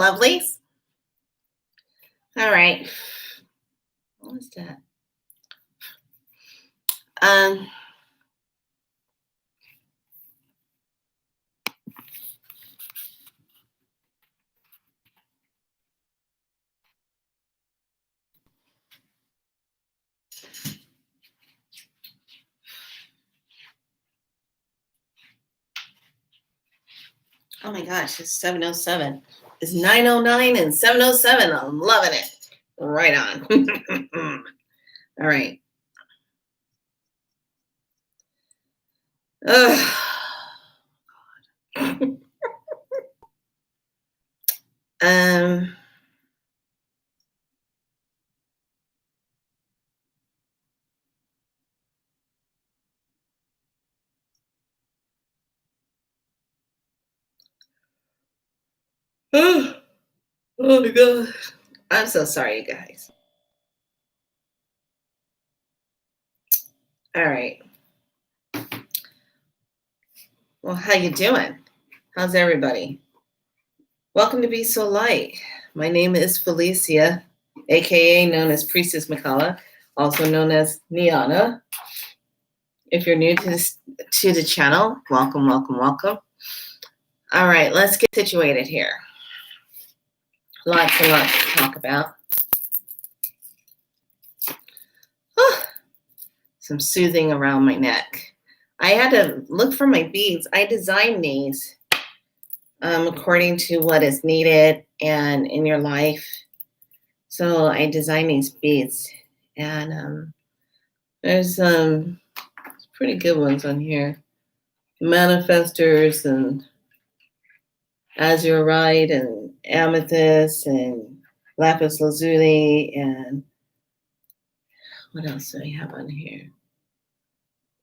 lovelies. All right. What was that? Um, oh my gosh, it's 7:07. It's 9:09 and 7:07. I'm loving it. Right on. All right. Ugh. um. Oh my god. I'm so sorry, you guys. All right. Well, how you doing? How's everybody? Welcome to Be So Light. My name is Felicia, aka known as Priestess Mikala, also known as Niana. If you're new to the channel, welcome, welcome, welcome. All right, let's get situated here. Lots and lots to talk about. Some soothing around my neck. I had to look for my beads. I designed these according to what is needed and in your life. So I designed these beads, and there's some pretty good ones on here. Manifestors and azurite and amethyst and lapis lazuli, and what else do I have on here?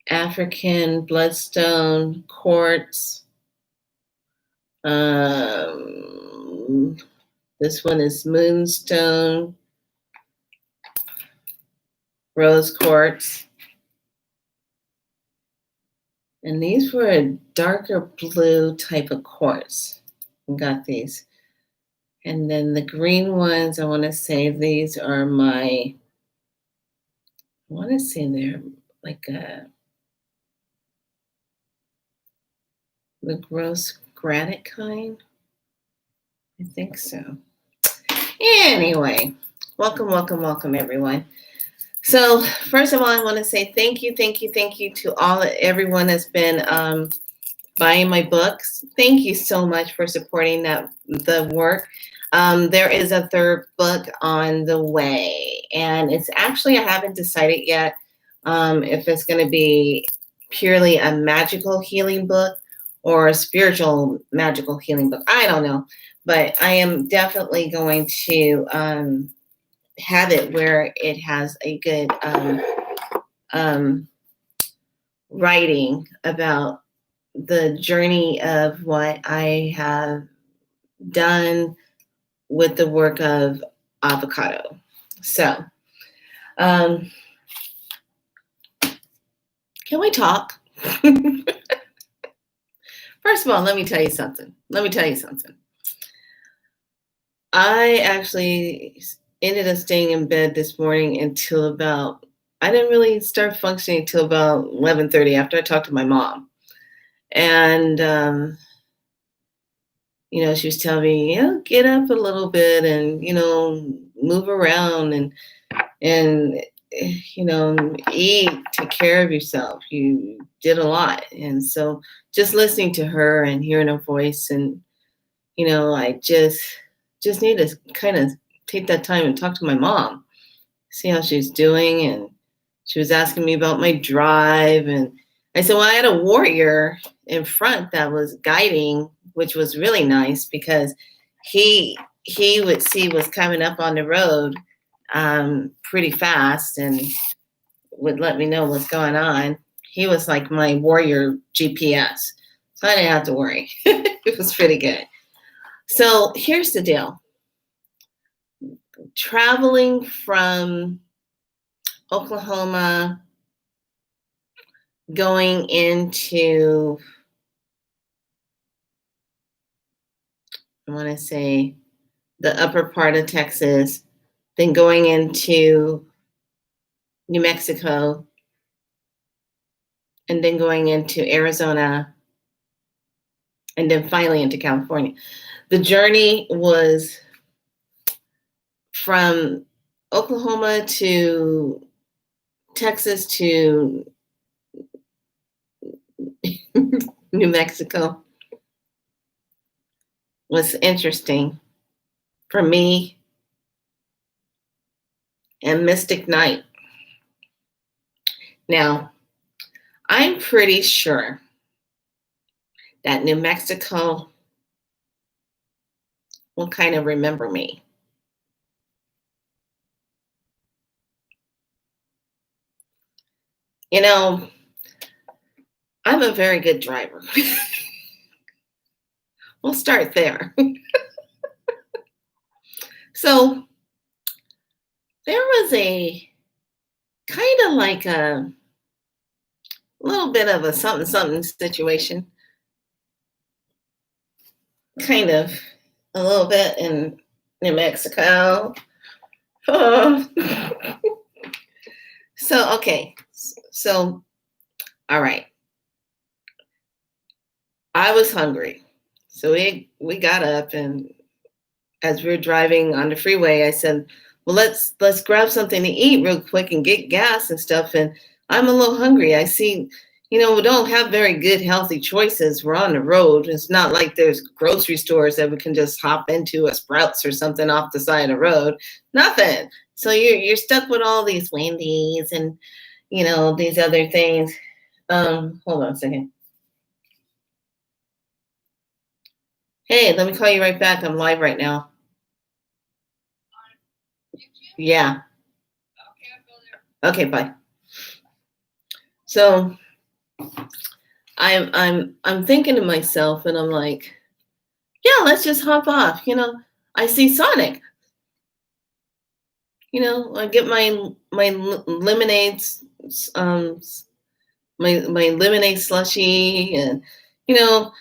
African bloodstone, quartz. This one is moonstone, rose quartz. And these were a darker blue type of quartz. I got these. And then the green ones, I want to say these are they're like the gross granite kind. I think so. Anyway, welcome, welcome, welcome, everyone. So first of all, I want to say thank you to everyone that's been buying my books. Thank you so much for supporting the work. There is a third book on the way, and it's actually, I haven't decided yet if it's going to be purely a magical healing book or a spiritual magical healing book. I don't know, but I am definitely going to have it where it has a good writing about the journey of what I have done with the work of avocado. So, can we talk? First of all, let me tell you something. I actually ended up staying in bed this morning until I didn't really start functioning until about 11:30 after I talked to my mom. And, she was telling me, get up a little bit and, move around and eat, take care of yourself. You did a lot. And so just listening to her and hearing her voice, and, I just need to kind of take that time and talk to my mom, see how she's doing. And she was asking me about my drive. And I said, well, I had a warrior in front that was guiding, which was really nice because he would see what's coming up on the road pretty fast and would let me know what's going on. He was like my warrior GPS, so I didn't have to worry. It was pretty good. So here's the deal. Traveling from Oklahoma, going into, I want to say, the upper part of Texas, then going into New Mexico, and then going into Arizona, and then finally into California. The journey was from Oklahoma to Texas to New Mexico was interesting for me and Mystic Night. Now, I'm pretty sure that New Mexico will kind of remember me. You know, I'm a very good driver. We'll start there. So there was a kind of like a little bit of a something something situation, kind of a little bit in New Mexico. Oh. So, okay. So, all right. I was hungry. So we got up, and as we were driving on the freeway, I said, well, let's grab something to eat real quick and get gas and stuff. And I'm a little hungry. I see, we don't have very good healthy choices. We're on the road. It's not like there's grocery stores that we can just hop into, a Sprouts or something off the side of the road. Nothing. So you're stuck with all these Wendy's and these other things. Hold on a second. Hey, let me call you right back. I'm live right now. Yeah. Okay, bye. So I'm thinking to myself, and I'm like, yeah, let's just hop off. I see Sonic. I get my lemonades, my lemonade slushy, and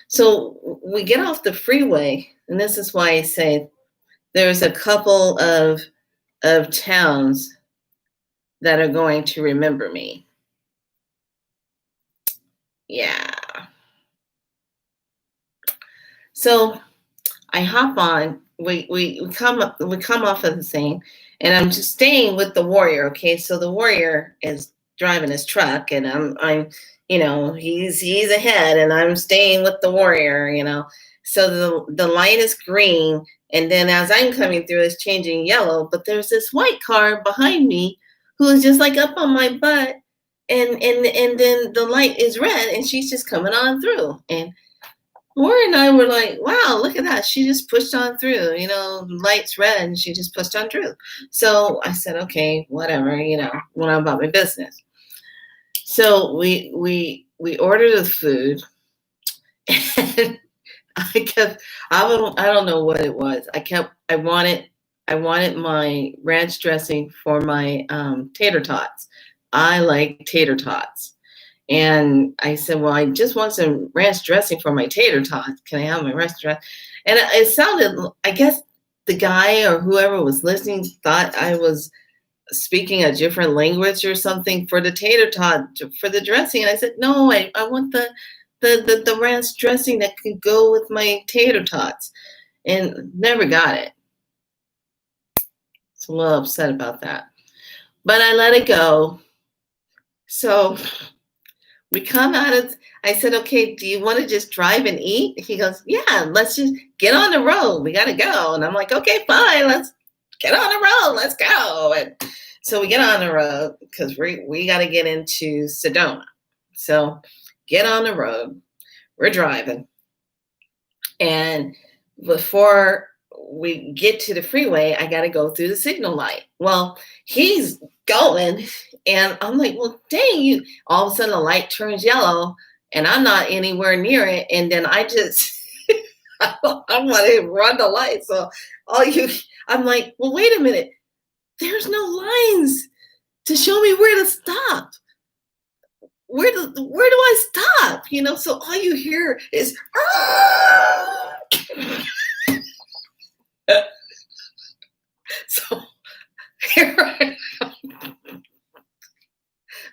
so we get off the freeway, and this is why I say there's a couple of towns that are going to remember me. Yeah. So I hop on. We come off of the thing, and I'm just staying with the Warrior. Okay, so the Warrior is driving his truck, and I'm he's ahead, and I'm staying with the Warrior. So the light is green, and then as I'm coming through, it's changing yellow. But there's this white car behind me who is just like up on my butt, and then the light is red, and she's just coming on through, and Laura and I were like, wow, look at that. She just pushed on through, light's red and she just pushed on through. So I said, okay, whatever, went on about my business. So we ordered the food. And I don't know what it was. I wanted my ranch dressing for my tater tots. I like tater tots. And I said, well, I just want some ranch dressing for my tater tots. Can I have my ranch dressing? And it sounded, I guess the guy or whoever was listening thought I was speaking a different language or something for the tater tot, for the dressing. And I said, no, I want the ranch dressing that could go with my tater tots. And never got it. So I'm a little upset about that. But I let it go. So we come out of, I said, okay, do you want to just drive and eat? He goes, yeah, let's just get on the road. We got to go. And I'm like, okay, fine. Let's get on the road. Let's go. And so we get on the road because we got to get into Sedona. So get on the road. We're driving. And before we get to the freeway, I got to go through the signal light. Well, he's going, and I'm like, well, dang, all of a sudden the light turns yellow, and I'm not anywhere near it. And then I just, I want to run the light. So I'm like, well, wait a minute. There's no lines to show me where to stop. Where do I stop? So all you hear is,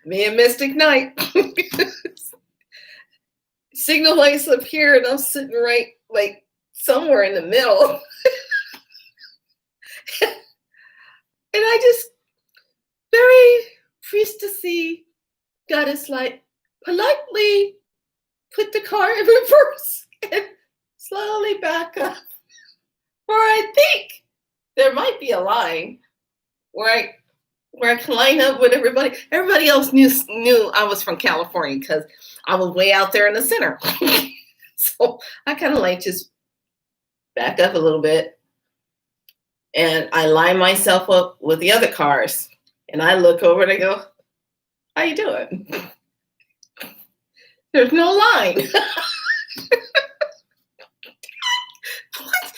Me and Mystic Knight. Signal lights up here, and I'm sitting right like somewhere in the middle. And I just very priestessy goddess like politely put the car in reverse and slowly back up. Or I think there might be a line where I can line up with everybody. Everybody else knew I was from California because I was way out there in the center. So I kind of like just back up a little bit, and I line myself up with the other cars, and I look over and I go, "How you doing?" There's no line. What?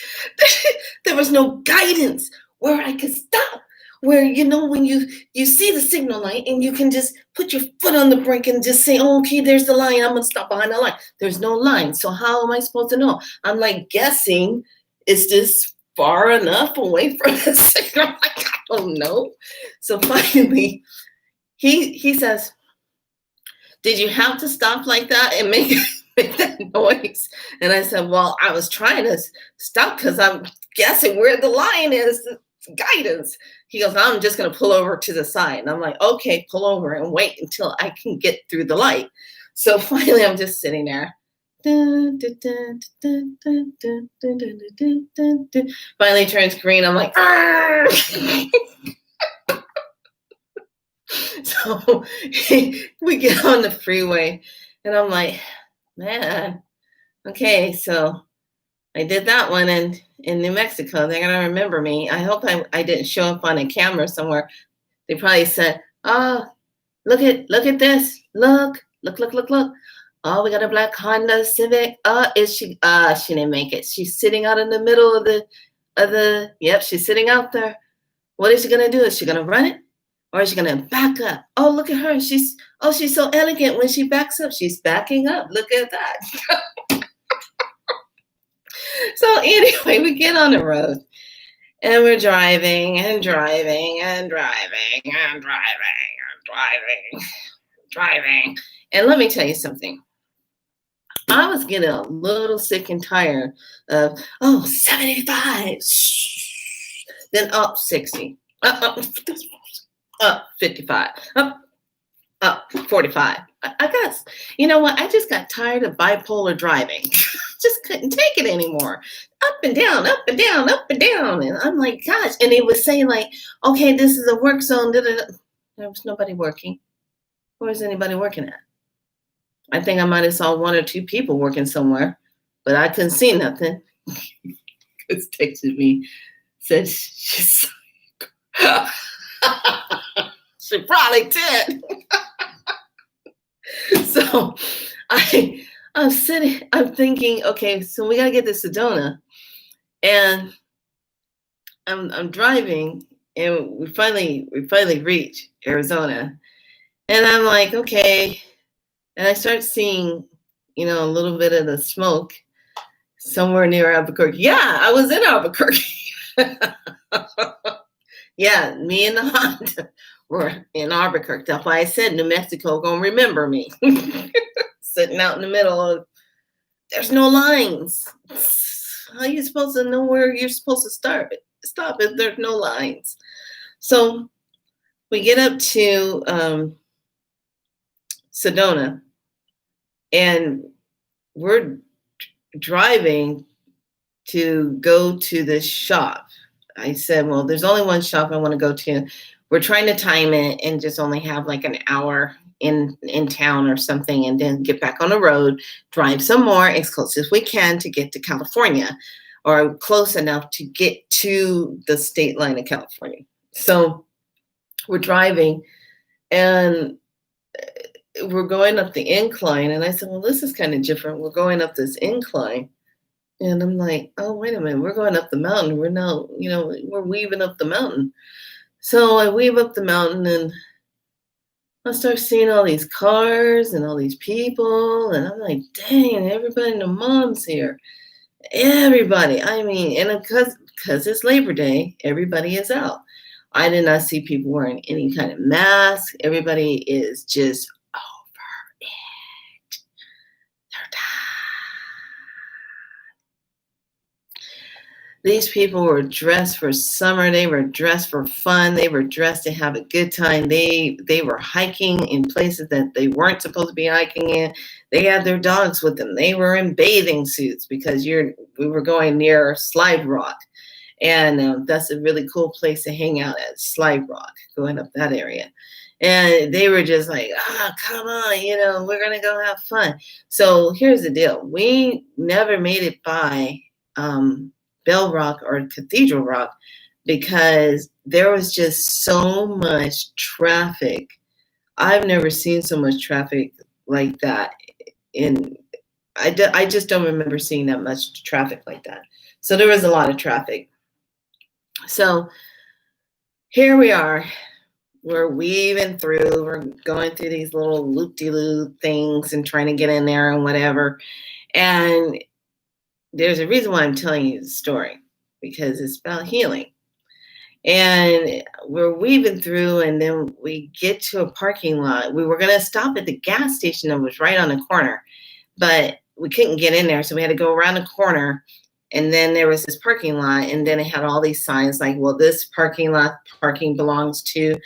There was no guidance where I could stop. Where when you see the signal light and you can just put your foot on the brake and just say, "Oh, okay, there's the line. I'm gonna stop behind the line." There's no line, so how am I supposed to know? I'm like guessing. Is this far enough away from the signal? Like, I don't know. So finally, he says, "Did you have to stop like that and make that noise?" And I said, "Well, I was trying to stop because I'm guessing where the line is, guidance." He goes, "I'm just going to pull over to the side." And I'm like, "Okay, pull over and wait until I can get through the light." So finally, I'm just sitting there. Finally turns green. I'm like, so we get on the freeway, and I'm like, man, okay, so I did that one in New Mexico. They're gonna remember me. I hope I didn't show up on a camera somewhere. They probably said, "Oh, look at this. Look. Oh, we got a black Honda Civic. Is she she didn't make it. She's sitting out in the middle of the yep, she's sitting out there. What is she gonna do? Is she gonna run it? Or is she gonna back up? Oh, look at her. She's so elegant when she backs up. She's backing up. Look at that." So anyway, we get on the road and we're driving and driving and driving and driving and driving. And let me tell you something. I was getting a little sick and tired of, 75, then up 60, up 55, up 45. I got, you know what? I just got tired of bipolar driving. Just couldn't take it anymore. Up and down, up and down, up and down. And I'm like, gosh. And he was saying like, okay, this is a work zone. There was nobody working. Where is anybody working at? I think I might have saw one or two people working somewhere, but I couldn't see nothing. It's texted me, said she's she probably did. So I'm sitting, I'm thinking, okay, so we gotta get to Sedona, and I'm driving, and we finally reach Arizona, and I'm like, okay, and I start seeing, a little bit of the smoke somewhere near Albuquerque. Yeah, I was in Albuquerque. Yeah, me and the Honda were in Albuquerque. That's why I said New Mexico gonna remember me. Sitting out in the middle of, there's no lines. How are you supposed to know where you're supposed to stop if there's no lines? So we get up to Sedona, and we're driving to go to this shop. I said, well, there's only one shop I want to go to. We're trying to time it and just only have like an hour in town or something, and then get back on the road, drive some more as close as we can to get to California, or close enough to get to the state line of California. So we're driving, and we're going up the incline, and I said, well, this is kind of different. We're going up this incline, and I'm like, oh, wait a minute, we're going up the mountain. We're now, we're weaving up the mountain. So I weave up the mountain, and I start seeing all these cars and all these people, and I'm like, dang, everybody and their mom's here. Everybody. I mean, and because it's Labor Day, everybody is out. I did not see people wearing any kind of mask. Everybody is just over it. They're These people were dressed for summer. They were dressed for fun. They were dressed to have a good time. They were hiking in places that they weren't supposed to be hiking in. They had their dogs with them. They were in bathing suits because we were going near Slide Rock, and that's a really cool place to hang out at, Slide Rock, going up that area. And they were just like, come on, we're gonna go have fun. So here's the deal: we never made it by. Bell Rock or Cathedral Rock because there was just so much traffic. I've never seen so much traffic like that. I just don't remember seeing that much traffic like that. So there was a lot of traffic. So here we are. We're weaving through. We're going through these little loop-de-loop things and trying to get in there and whatever. And there's a reason why I'm telling you the story, because it's about healing. And we're weaving through, and then we get to a parking lot. We were going to stop at the gas station that was right on the corner, but we couldn't get in there. So we had to go around the corner. And then there was this parking lot, and then it had all these signs like, well, this parking belongs to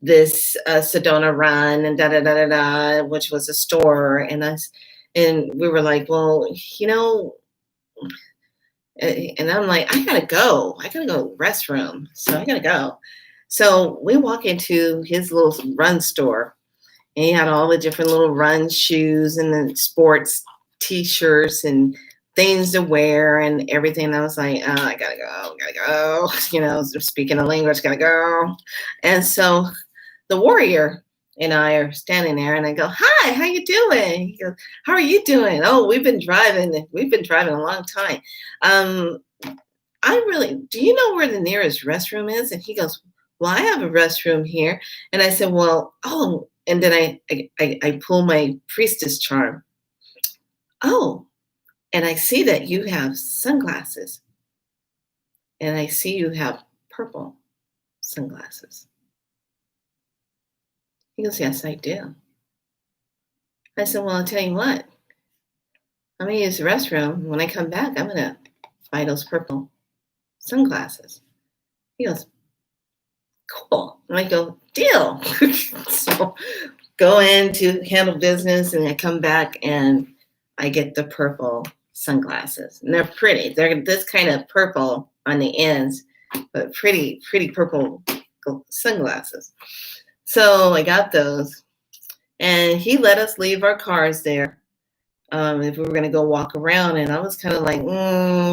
this Sedona Run and da-da-da-da-da, which was a store. And we were like, well, and I'm like, I gotta go to the restroom. So I gotta go. So we walk into his little run store, and he had all the different little run shoes and the sports t-shirts and things to wear and everything. And I was like, oh, I gotta go. Speaking a language, gotta go. And so the warrior and I are standing there, and I go, hi, how you doing? He goes, how are you doing? Oh, we've been driving a long time. Do you know where the nearest restroom is? And he goes, well, I have a restroom here. And I said, well, oh, and then I pull my priestess charm. Oh, and I see that you have sunglasses. And I see you have purple sunglasses. He goes, yes, I do. I said, well, I'll tell you what. I'm going to use the restroom. When I come back, I'm going to buy those purple sunglasses. He goes, cool. And I go, deal. So go in to handle business, and I come back, and I get the purple sunglasses. And they're pretty. They're this kind of purple on the ends, but pretty purple sunglasses. So I got those, and he let us leave our cars there if we were going to go walk around. And I was kind of like,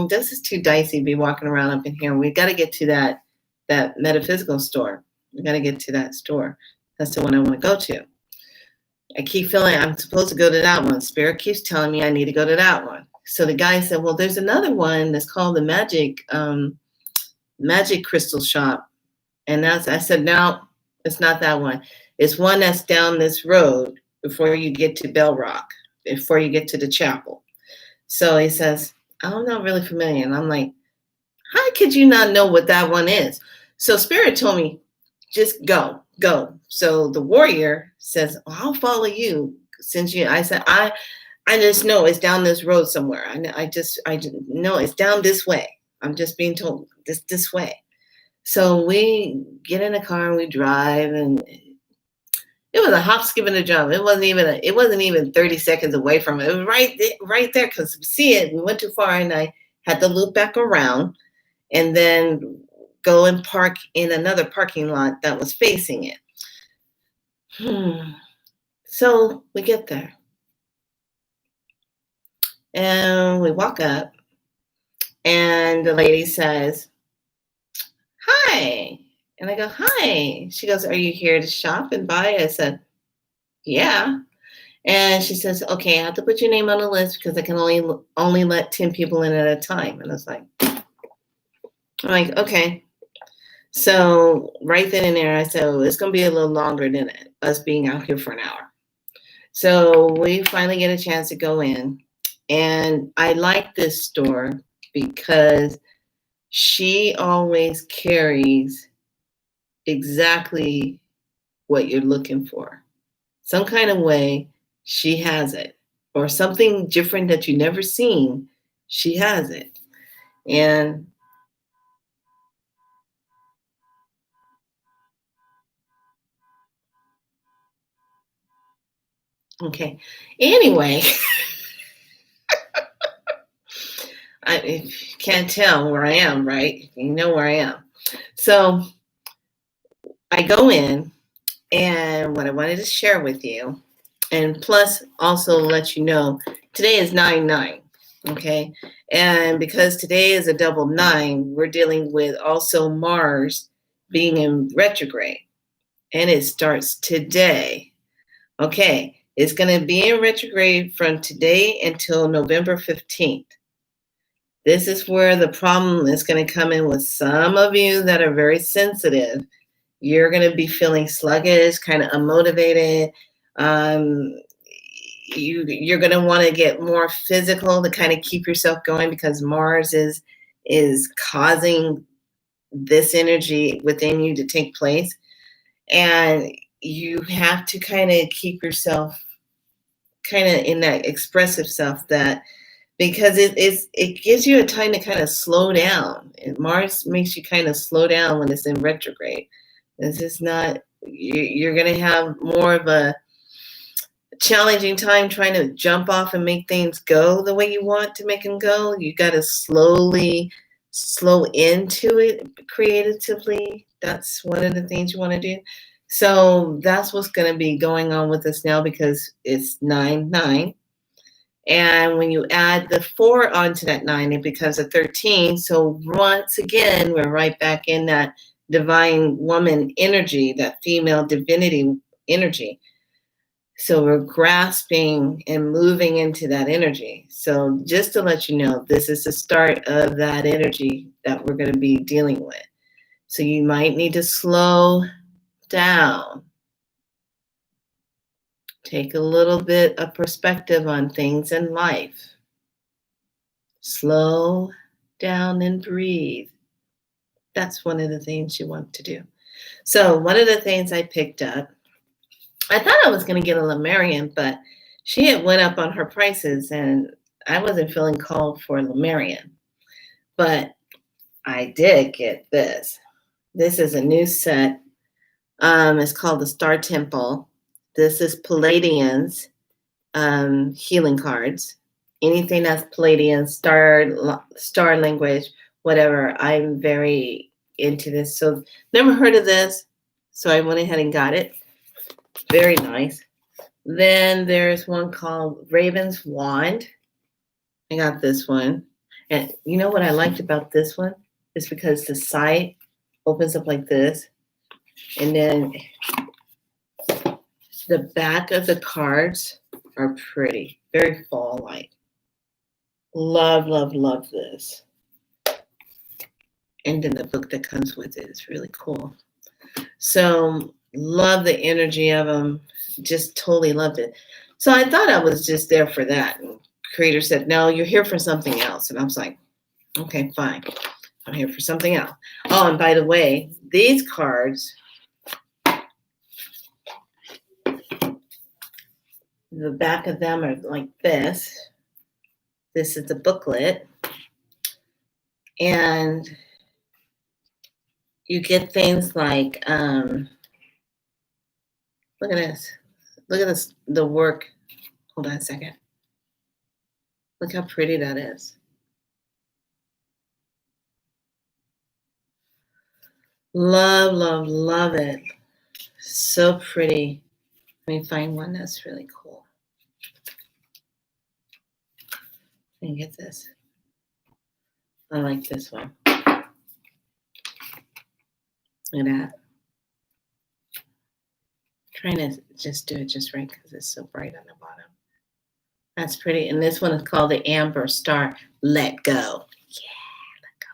this is too dicey to be walking around up in here. We got to get to that metaphysical store. We got to get to that store. That's the one I want to go to. I keep feeling I'm supposed to go to that one. Spirit keeps telling me I need to go to that one. So the guy said, well, there's another one that's called the Magic Crystal Shop. And I said, no. It's not that one. It's one that's down this road before you get to Bell Rock, before you get to the chapel. So he says, I'm not really familiar. And I'm like, how could you not know what that one is? So Spirit told me, just go. So the warrior says, well, I'll follow you. I said, I just know it's down this road somewhere. I just know it's down this way. I'm just being told this way. So we get in the car and we drive, and it was a hop, skip, and a jump. It wasn't even 30 seconds away from it. It was right there, because we went too far, and I had to loop back around and then go and park in another parking lot that was facing it. So we get there, and we walk up, and the lady says, hi. And I go, hi. She goes, are you here to shop and buy? I said, yeah. And she says, okay, I have to put your name on the list because I can only let 10 people in at a time. And I was like, okay. So right then and there, I said, well, it's going to be a little longer than us being out here for an hour. So we finally get a chance to go in. And I like this store because she always carries exactly what you're looking for. Some kind of way, she has it. Or something different that you never seen, she has it. And okay. Anyway, I can't tell where I am, right? You know where I am. So I go in, and what I wanted to share with you, and plus also let you know, today is 9/9, okay? And because today is a double nine, we're dealing with also Mars being in retrograde, and it starts today. Okay, it's going to be in retrograde from today until November 15th. This is where the problem is going to come in with some of you that are very sensitive. You're going to be feeling sluggish, kind of unmotivated. Um, you're going to want to get more physical to kind of keep yourself going, because Mars is causing this energy within you to take place, and you have to kind of keep yourself kind of in that expressive self, that because it gives you a time to kind of slow down. And Mars makes you kind of slow down when it's in retrograde. This is not, you're going to have more of a challenging time trying to jump off and make things go the way you want to make them go. You got to slowly slow into it creatively. That's one of the things you want to do. So that's what's going to be going on with us now, because it's 9/9. And when you add the 4 onto that 9, it becomes a 13. So once again, we're right back in that divine woman energy, that female divinity energy. So we're grasping and moving into that energy. So just to let you know, this is the start of that energy that we're going to be dealing with. So you might need to slow down. Take a little bit of perspective on things in life. Slow down and breathe. That's one of the things you want to do. So one of the things I picked up, I thought I was going to get a Lemurian, but she had went up on her prices, and I wasn't feeling called for a Lemurian. But I did get this. This is a new set. It's called the Star Temple. This is Palladian's healing cards. Anything that's Palladian, star language, whatever. I'm very into this. So never heard of this, so I went ahead and got it. Very nice. Then there's one called Raven's Wand. I got this one. And you know what I liked about this one? Is because the side opens up like this. And then the back of the cards are pretty. Very fall-like. Love, love, love this. And then the book that comes with it is really cool. So love the energy of them. Just totally loved it. So I thought I was just there for that. And creator said, no, you're here for something else. And I was like, okay, fine. I'm here for something else. Oh, and by the way, these cards, the back of them are like this. This is the booklet. And you get things like, look at this. Look at this, the work. Hold on a second. Look how pretty that is. Love, love, love it. So pretty. Let me find one that's really cool. Let me get this. I like this one. Look at that. Trying to just do it just right because it's so bright on the bottom. That's pretty. And this one is called the Amber Star. Let go. Yeah, let go.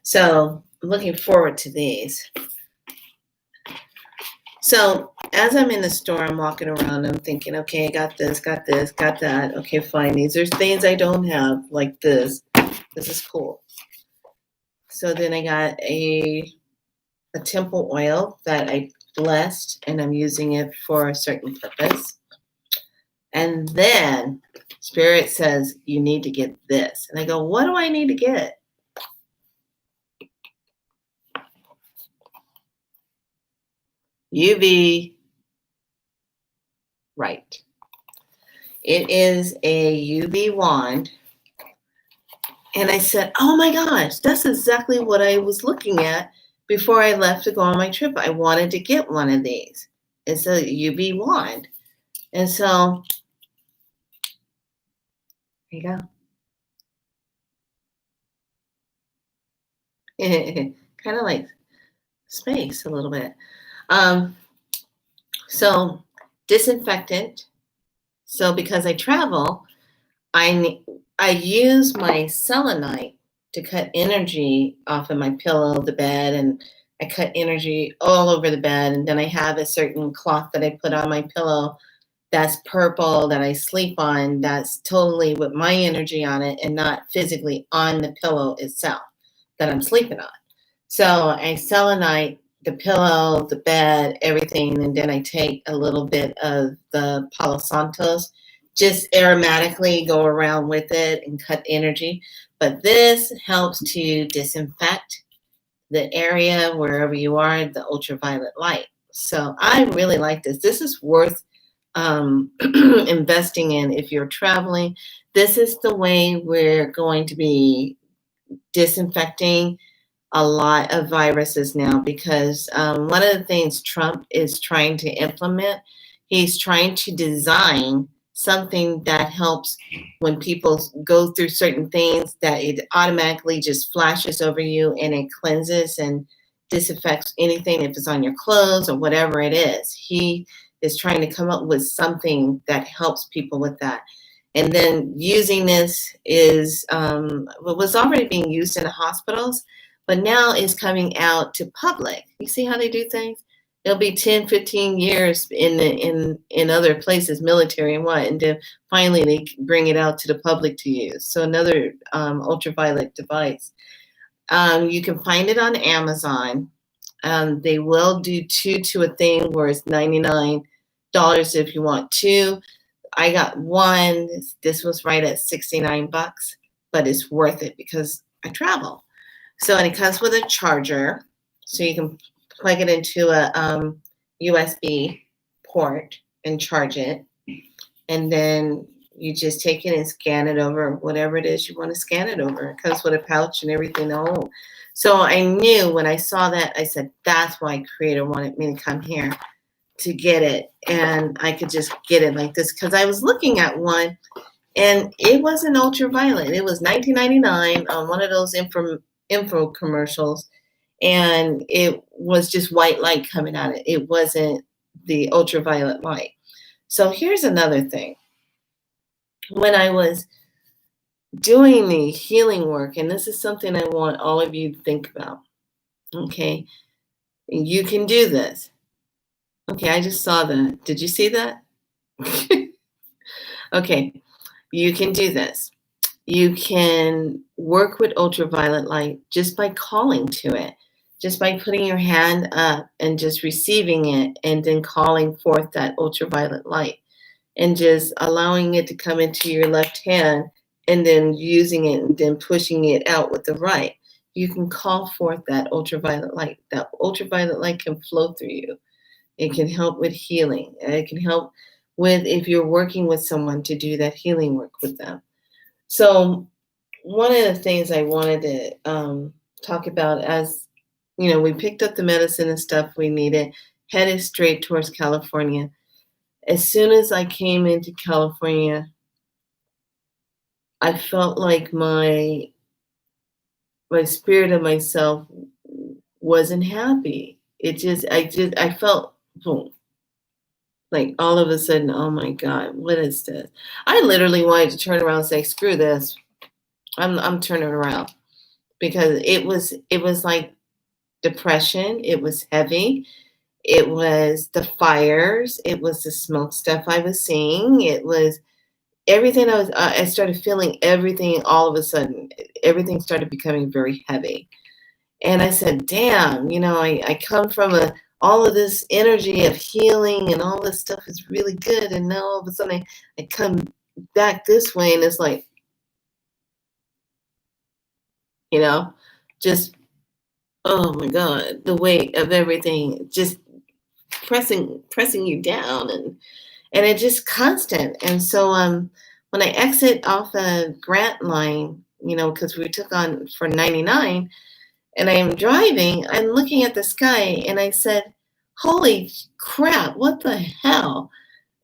So I'm looking forward to these. So as I'm in the store, I'm walking around, I'm thinking, okay, got this, got that. Okay, fine. These are things I don't have, like this. This is cool. So then I got a a temple oil that I blessed, and I'm using it for a certain purpose. And then Spirit says, you need to get this. And I go, what do I need to get? UV right. It is a UV wand. And I said, oh my gosh, that's exactly what I was looking at before I left to go on my trip. I wanted to get one of these. It's a UV wand. And so, there you go. Kind of like space a little bit. So disinfectant. So because I travel, I use my selenite to cut energy off of my pillow, the bed, and I cut energy all over the bed. And then I have a certain cloth that I put on my pillow that's purple that I sleep on, that's totally with my energy on it and not physically on the pillow itself that I'm sleeping on. So I selenite the pillow, the bed, everything, and then I take a little bit of the Palo Santos, just aromatically go around with it and cut energy. But this helps to disinfect the area wherever you are, the ultraviolet light. So I really like this. This is worth investing in if you're traveling. This is the way we're going to be disinfecting a lot of viruses now, because one of the things Trump is trying to implement, he's trying to design something that helps when people go through certain things, that it automatically just flashes over you and it cleanses and disinfects anything if it's on your clothes or whatever it is. He is trying to come up with something that helps people with that. And then using this is was already being used in the hospitals, but now is coming out to public. You see how they do things? It'll be 10, 15 years in other places, military and what, and then finally they bring it out to the public to use. So another ultraviolet device. You can find it on Amazon. They will do 2 to a thing where it's $99 if you want 2. I got 1. This was right at $69, but it's worth it because I travel. So, and it comes with a charger, so you can plug it into a USB port and charge it. And then you just take it and scan it over, whatever it is you want to scan it over. It comes with a pouch and everything. Oh, so I knew when I saw that, I said, that's why Creator wanted me to come here to get it. And I could just get it like this, because I was looking at one and it wasn't ultraviolet. It was $19.99 on one of those info commercials, and it was just white light coming at it. It wasn't the ultraviolet light. So here's another thing. When I was doing the healing work, and this is something I want all of you to think about, okay? You can do this. Okay, I just saw that. Did you see that? Okay, you can do this. You can work with ultraviolet light just by calling to it, just by putting your hand up and just receiving it and then calling forth that ultraviolet light and just allowing it to come into your left hand and then using it and then pushing it out with the right. You can call forth that ultraviolet light. That ultraviolet light can flow through you. It can help with healing. It can help with, if you're working with someone, to do that healing work with them. So one of the things I wanted to talk about, as you know, we picked up the medicine and stuff we needed, headed straight towards California. As soon as I came into California, I felt like my spirit of myself wasn't happy. I felt boom. Like all of a sudden, oh my God, what is this? I literally wanted to turn around and say, screw this. I'm turning around, because it was like depression. It was heavy. It was the fires. It was the smoke stuff I was seeing. It was everything I started feeling everything all of a sudden. Everything started becoming very heavy. And I said, damn, I come from all of this energy of healing and all this stuff is really good. And now all of a sudden I come back this way and it's like, just, oh my God, the weight of everything just pressing you down and it's just constant. And so when I exit off a Grant line, because we took on for 99 and I am driving, I'm looking at the sky and I said, holy crap, what the hell?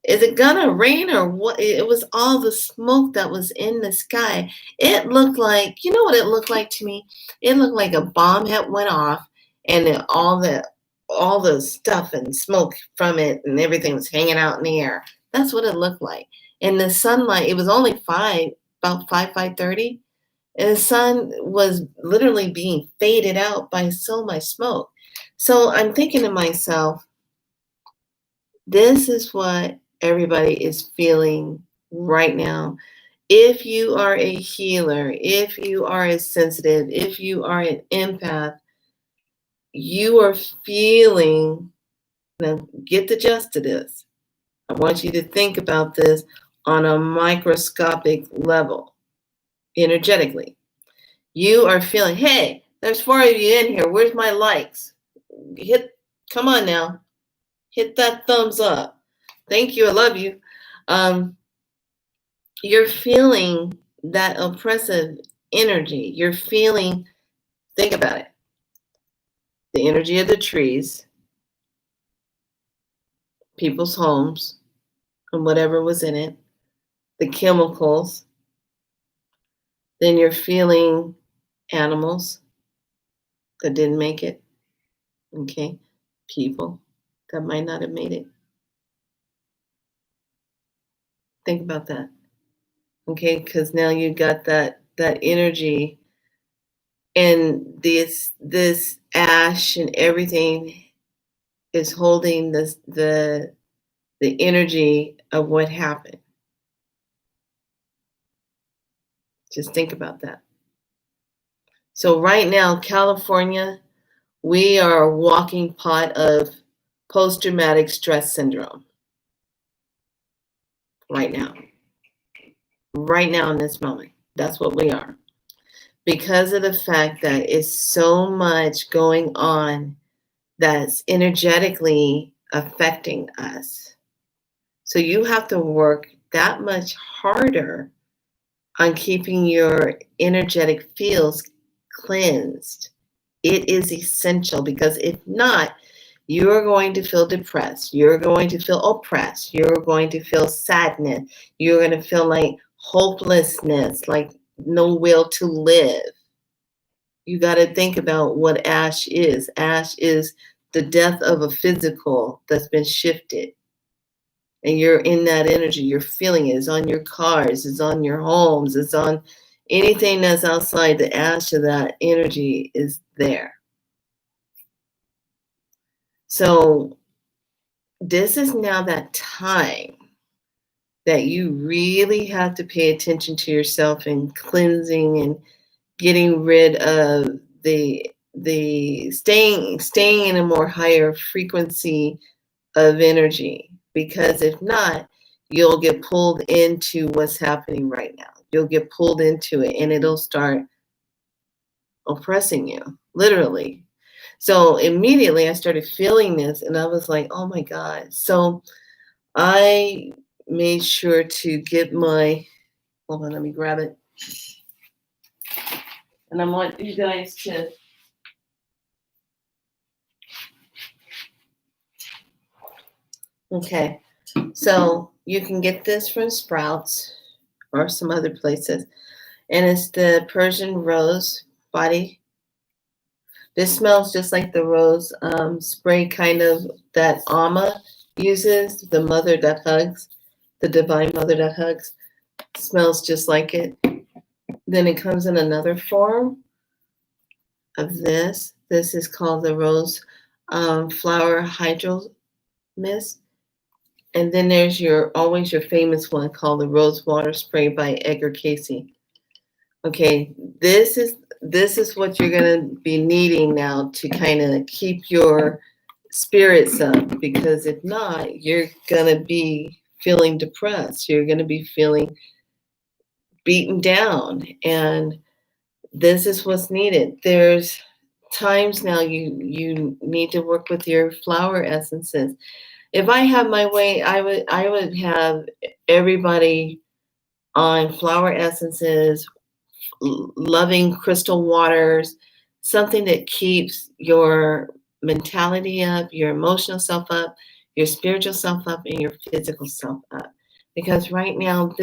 Is it gonna rain or what? It was all the smoke that was in the sky. It looked like, you know what it looked like to me? It looked like a bomb had went off and all the stuff and smoke from it and everything was hanging out in the air. That's what it looked like. And the sunlight, it was only about 5:30, and the sun was literally being faded out by so much smoke. So I'm thinking to myself, this is what everybody is feeling right now. If you are a healer, if you are a sensitive, if you are an empath, you are feeling, now get the gist of this. I want you to think about this on a microscopic level, energetically. You are feeling, hey, there's 4 of you in here. Where's my likes? Come on now. Hit that thumbs up. Thank you. I love you. You're feeling that oppressive energy. You're feeling, think about it, the energy of the trees, people's homes, and whatever was in it, the chemicals. Then you're feeling animals that didn't make it. Okay. People that might not have made it. Think about that. Okay, because now you got that energy and this ash and everything is holding the energy of what happened. Just think about that. So right now, California, we are a walking pot of post-traumatic stress syndrome. Right now in this moment, that's what we are, because of the fact that it's so much going on that's energetically affecting us. So you have to work that much harder on keeping your energetic fields cleansed. It is essential, because if not, you're going to feel depressed. You're going to feel oppressed. You're going to feel sadness. You're going to feel like hopelessness, like no will to live. You got to think about what ash is. Ash is the death of a physical that's been shifted. And you're in that energy. You're feeling it. It's on your cars. It's on your homes. It's on anything that's outside. The ash of that energy is there. So this is now that time that you really have to pay attention to yourself and cleansing and getting rid of the staying in a more higher frequency of energy, because if not, you'll get pulled into what's happening right now. You'll get pulled into it and it'll start oppressing you, literally. So immediately I started feeling this and I was like, oh my God. So I made sure to get hold on, let me grab it. And I want you guys to, okay. So you can get this from Sprouts or some other places. And it's the Persian rose body. This smells just like the rose spray kind of that Amma uses, the mother that hugs, the divine mother that hugs. Smells just like it. Then it comes in another form of this. This is called the rose flower hydro mist. And then there's always your famous one called the rose water spray by Edgar Cayce. Okay, this is this is what you're going to be needing now to kind of keep your spirits up, because if not, you're going to be feeling depressed. You're going to be feeling beaten down. And this is what's needed. There's times now you need to work with your flower essences. If I had my way, I would have everybody on flower essences, loving crystal waters, something that keeps your mentality up, your emotional self up, your spiritual self up, and your physical self up. Because right now,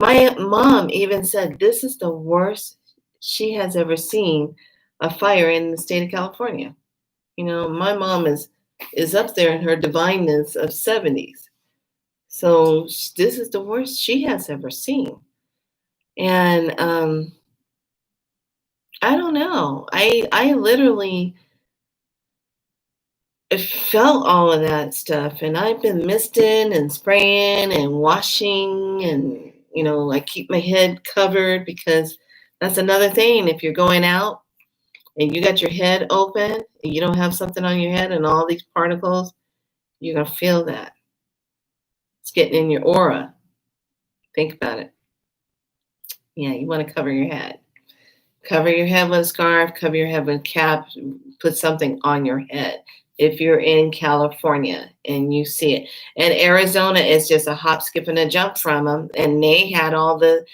my mom even said this is the worst she has ever seen a fire in the state of California. My mom is up there in her divineness of 70s. So this is the worst she has ever seen. And I don't know. I literally felt all of that stuff, and I've been misting and spraying and washing, and I keep my head covered, because that's another thing. If you're going out and you got your head open and you don't have something on your head and all these particles, you're gonna feel that. It's getting in your aura. Think about it. Yeah, you want to cover your head. Cover your head with a scarf, cover your head with a cap, put something on your head if you're in California and you see it. And Arizona is just a hop, skip, and a jump from them. And they had all the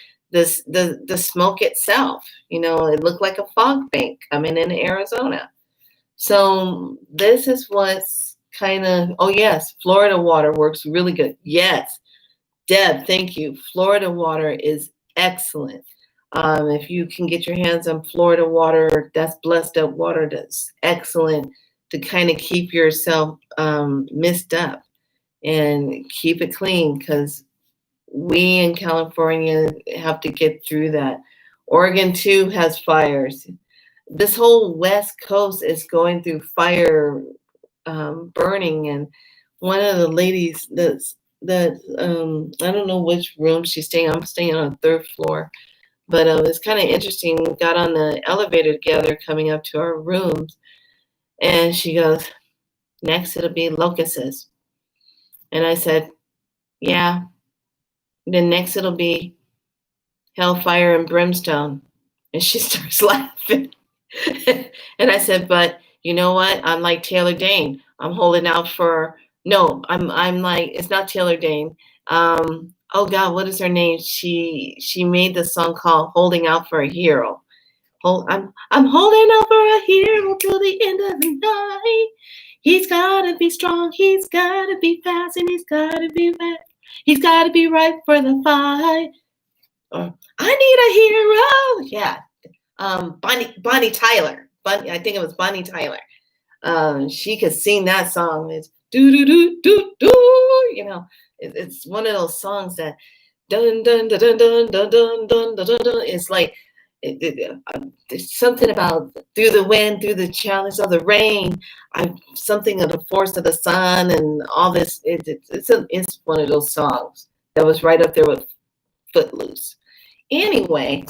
smoke itself. It looked like a fog bank coming into Arizona. So this is what's kind of, oh yes, Florida water works really good. Yes, Deb, thank you. Florida water is excellent. If you can get your hands on Florida water, that's blessed up water. That's excellent to kind of keep yourself mist up and keep it clean, because we in California have to get through that. Oregon too has fires. This whole West Coast is going through fire burning, and one of the ladies that I don't know which room she's staying. I'm staying on the third floor, but it's kind of interesting. We got on the elevator together coming up to our rooms, and she goes, "Next it'll be locusts," and I said, "Yeah." Then next it'll be hellfire and brimstone, and she starts laughing. And I said, "But you know what? I'm like Taylor Dane. I'm holding out for no. I'm like, it's not Taylor Dane. Oh God, what is her name? She made the song called "Holding Out for a Hero." I'm holding out for a hero till the end of the night. He's gotta be strong. He's gotta be fast, and he's gotta be right. He's gotta be right for the fight. Or I need a hero. Yeah, Bonnie Tyler. I think it was Bonnie Tyler. She could sing that song. It's do do do do do. It's one of those songs that dun dun dun dun dun dun dun dun dun. Dun. It's like there's something about through the wind, through the challenge of the rain. Something of the force of the sun and all this. It's one of those songs that was right up there with Footloose. Anyway.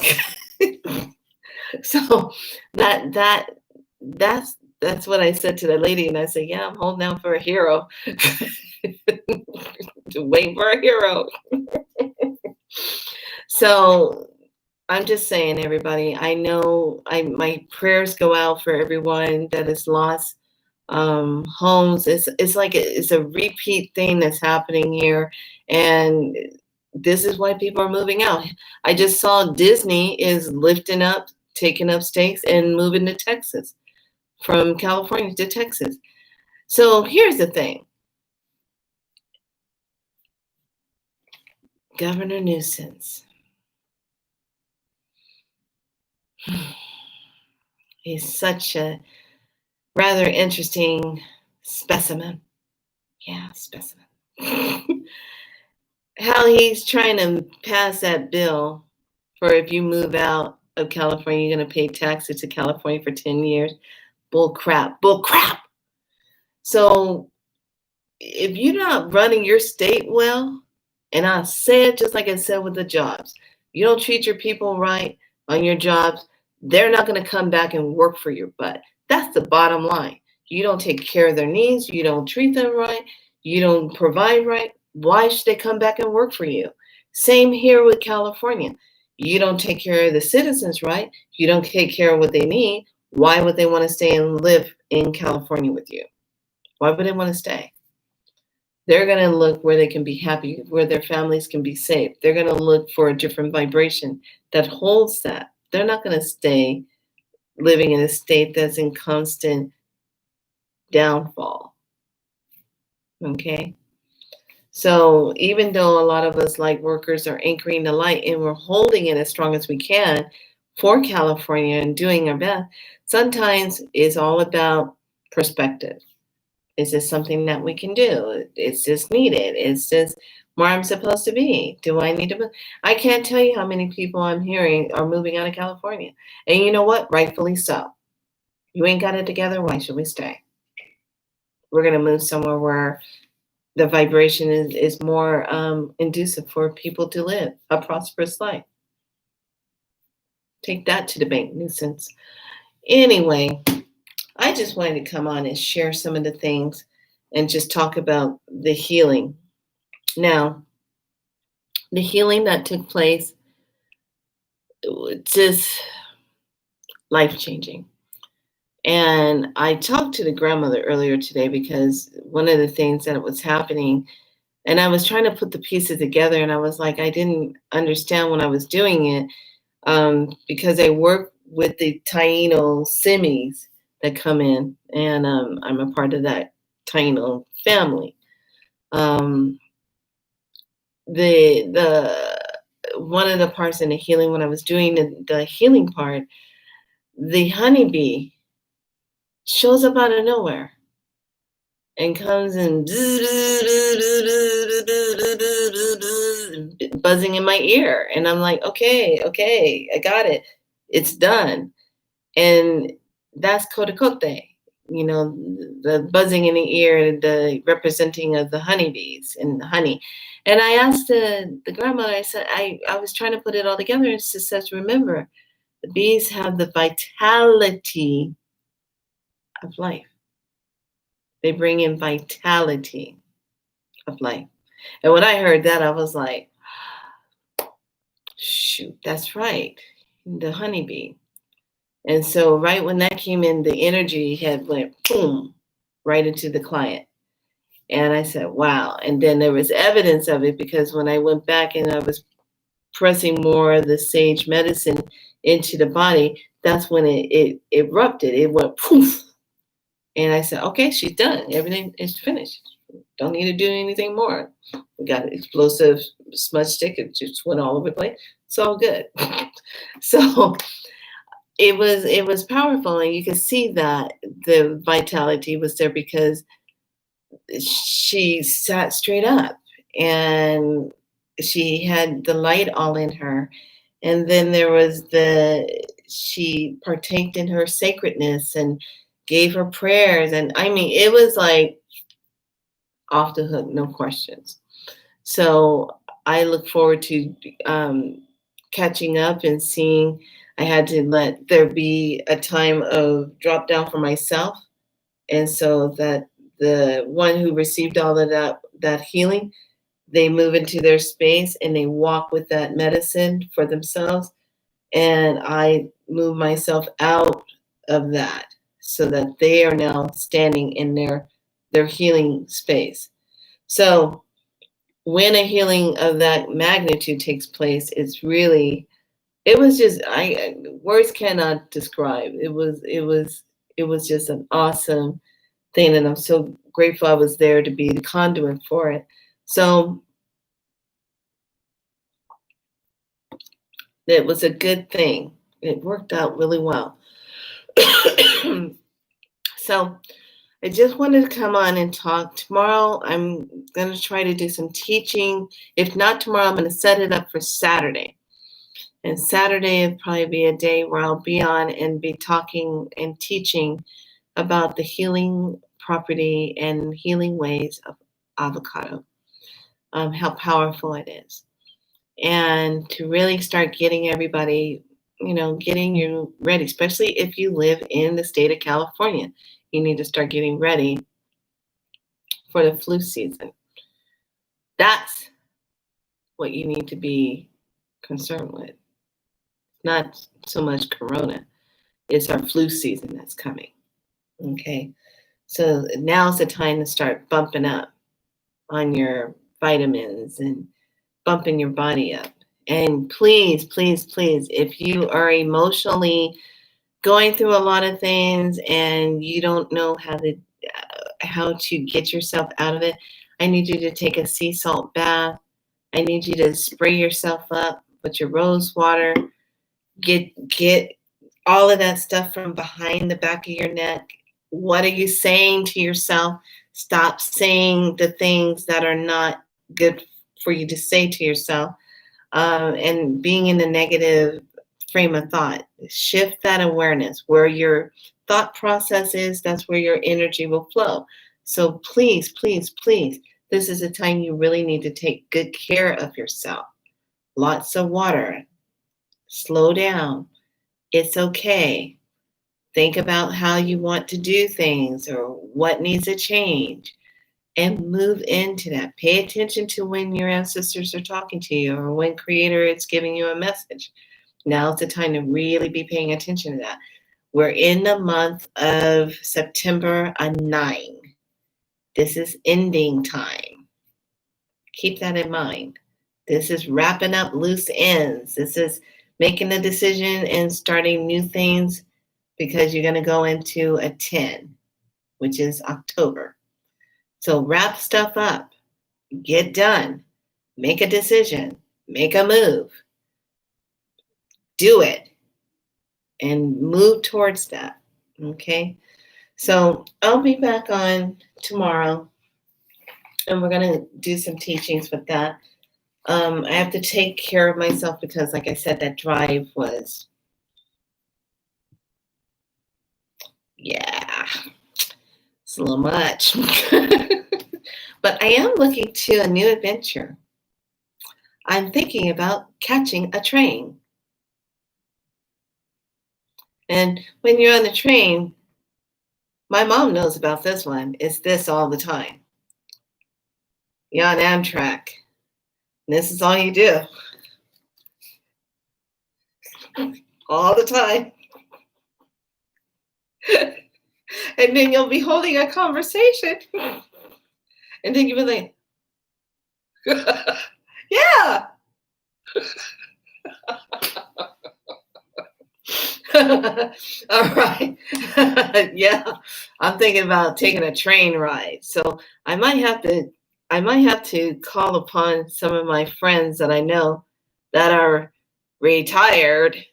So that's what I said to the lady, and I said, "Yeah, I'm holding out for a hero, waiting for a hero." So I'm just saying, everybody. I know my prayers go out for everyone that has lost homes. It's like it's a repeat thing that's happening here, and this is why people are moving out. I just saw Disney is taking up stakes and moving to Texas, from California to Texas. So here's the thing. Governor Newsom. He's such a rather interesting specimen. Yeah, specimen. How he's trying to pass that bill for if you move out of California, you're going to pay taxes to California for 10 years. Bull crap. Bull crap. So if you're not running your state well, and I say it just like I said with the jobs, you don't treat your people right on your jobs, they're not going to come back and work for your butt. That's the bottom line. You don't take care of their needs. You don't treat them right. You don't provide right. Why should they come back and work for you? Same here with California. You don't take care of the citizens right. You don't take care of what they need. Why would they want to stay and live in California with you? Why would they want to stay? They're going to look where they can be happy, where their families can be safe. They're going to look for a different vibration that holds that. They're not going to stay living in a state that's in constant downfall. Okay? So even though a lot of us light workers are anchoring the light and we're holding it as strong as we can for California and doing our best, sometimes it's all about perspective. Is this something that we can do? It's just needed. It's just where I'm supposed to be. Do I need to move? I can't tell you how many people I'm hearing are moving out of California. And you know what? Rightfully so. You ain't got it together. Why should we stay? We're going to move somewhere where the vibration is more inducive for people to live a prosperous life. Take that to the bank, nuisance. Anyway, I just wanted to come on and share some of the things and just talk about the healing. Now, the healing that took place, just life-changing. And I talked to the grandmother earlier today because one of the things that was happening, and I was trying to put the pieces together, and I was like, I didn't understand when I was doing it because I work with the Taino Simis that come in, and I'm a part of that Taino family. The one of the parts in the healing, when I was doing the healing part, the honeybee shows up out of nowhere and comes and buzzing in my ear. And I'm like, okay, I got it. It's done. And that's Kodakote, the buzzing in the ear, the representing of the honeybees and the honey. And I asked the grandmother, I said, I was trying to put it all together. And she says, remember, the bees have the vitality of life. They bring in vitality of life. And when I heard that, I was like, shoot, that's right. The honeybee. And so right when that came in, the energy had went boom, right into the client. And I said, wow. And then there was evidence of it because when I went back and I was pressing more of the sage medicine into the body, that's when it erupted. It went poof. And I said, okay, she's done. Everything is finished. Don't need to do anything more. We got an explosive smudge stick. It just went all over the place. It's all good. So it was powerful. And you could see that the vitality was there because she sat straight up and she had the light all in her. And then there was she partaked in her sacredness and gave her prayers. And I mean, it was like off the hook, no questions. So I look forward to catching up and seeing. I had to let there be a time of drop down for myself. And so that the one who received all of that healing, they move into their space and they walk with that medicine for themselves. And I move myself out of that so that they are now standing in their healing space. So when a healing of that magnitude takes place, it was just words cannot describe. It was just an awesome thing, and I'm so grateful I was there to be the conduit for it. So it was a good thing. It worked out really well. So I just wanted to come on and talk. Tomorrow, I'm going to try to do some teaching. If not tomorrow, I'm going to set it up for Saturday. And Saturday will probably be a day where I'll be on and be talking and teaching about the healing property and healing ways of avocado, how powerful it is. And to really start getting everybody getting you ready, especially if you live in the state of California. You need to start getting ready for the flu season. That's what you need to be concerned with. Not so much corona. It's our flu season that's coming. Okay. So now's the time to start bumping up on your vitamins and bumping your body up. And please, please, please, if you are emotionally going through a lot of things and you don't know how to get yourself out of it, I need you to take a sea salt bath. I need you to spray yourself up with your rose water. Get all of that stuff from behind the back of your neck. What are you saying to yourself? Stop saying the things that are not good for you to say to yourself, and being in a negative frame of thought. Shift that awareness. Where your thought process is, that's where your energy will flow. So please, please, please, this is a time you really need to take good care of yourself. Lots of water. Slow down. It's okay. Think about how you want to do things or what needs to change and move into that. Pay attention to when your ancestors are talking to you or when Creator is giving you a message. Now's the time to really be paying attention to that. We're in the month of September 9. This is ending time. Keep that in mind. This is wrapping up loose ends. This is making a decision and starting new things, because you're going to go into a 10, which is October. So wrap stuff up, get done, make a decision, make a move, do it, and move towards that. Okay? So I'll be back on tomorrow, and we're going to do some teachings with that. I have to take care of myself because, like I said, that drive was, yeah, it's a little much. But I am looking to a new adventure. I'm thinking about catching a train. And when you're on the train, my mom knows about this one. It's this all the time. You're on Amtrak. And this is all you do. All the time. And then you'll be holding a conversation. And then you'll be like, yeah. All right. Yeah. I'm thinking about taking a train ride. So I might have to call upon some of my friends that I know that are retired.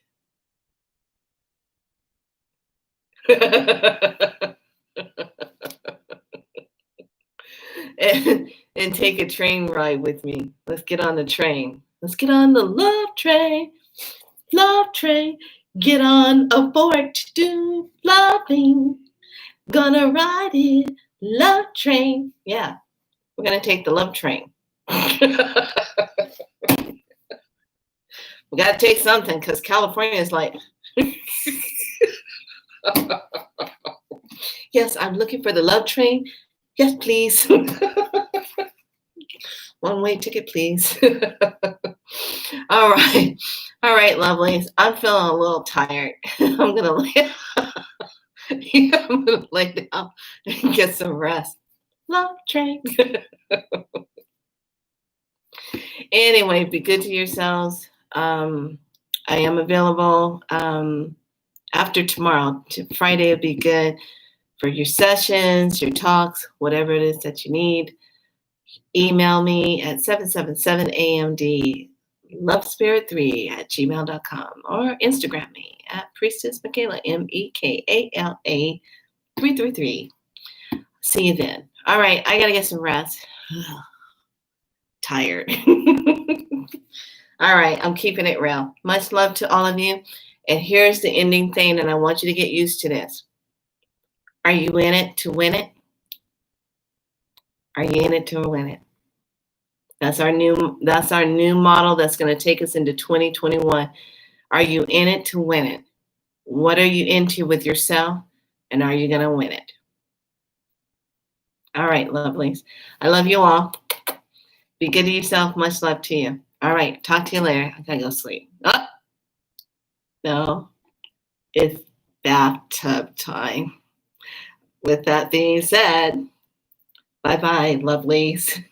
and take a train ride with me. Let's get on the train. Let's get on the love train. Love train. Get on aboard to do loving. Gonna ride it. Love train. Yeah, we're gonna take the love train. We gotta take something because California is like, yes, I'm looking for the love train. Yes, please. One-way ticket, please. All right. All right, lovelies. I'm feeling a little tired. I'm gonna lay down and get some rest. Love train. Anyway, be good to yourselves. I am available after tomorrow. Friday would be good for your sessions, your talks, whatever it is that you need. Email me at 777amdlovespirit3@gmail.com or Instagram me at Priestess Mekayla, Mekala 333. See you then. All right, I gotta get some rest. Tired. All right, I'm keeping it real. Much love to all of you. And here's the ending thing, and I want you to get used to this. Are you in it to win it? Are you in it to win it? That's our new model that's going to take us into 2021. Are you in it to win it? What are you into with yourself? And are you going to win it? All right, lovelies. I love you all. Be good to yourself. Much love to you. All right. Talk to you later. I got to go sleep. Oh, no. It's bathtub time. With that being said, bye-bye, lovelies.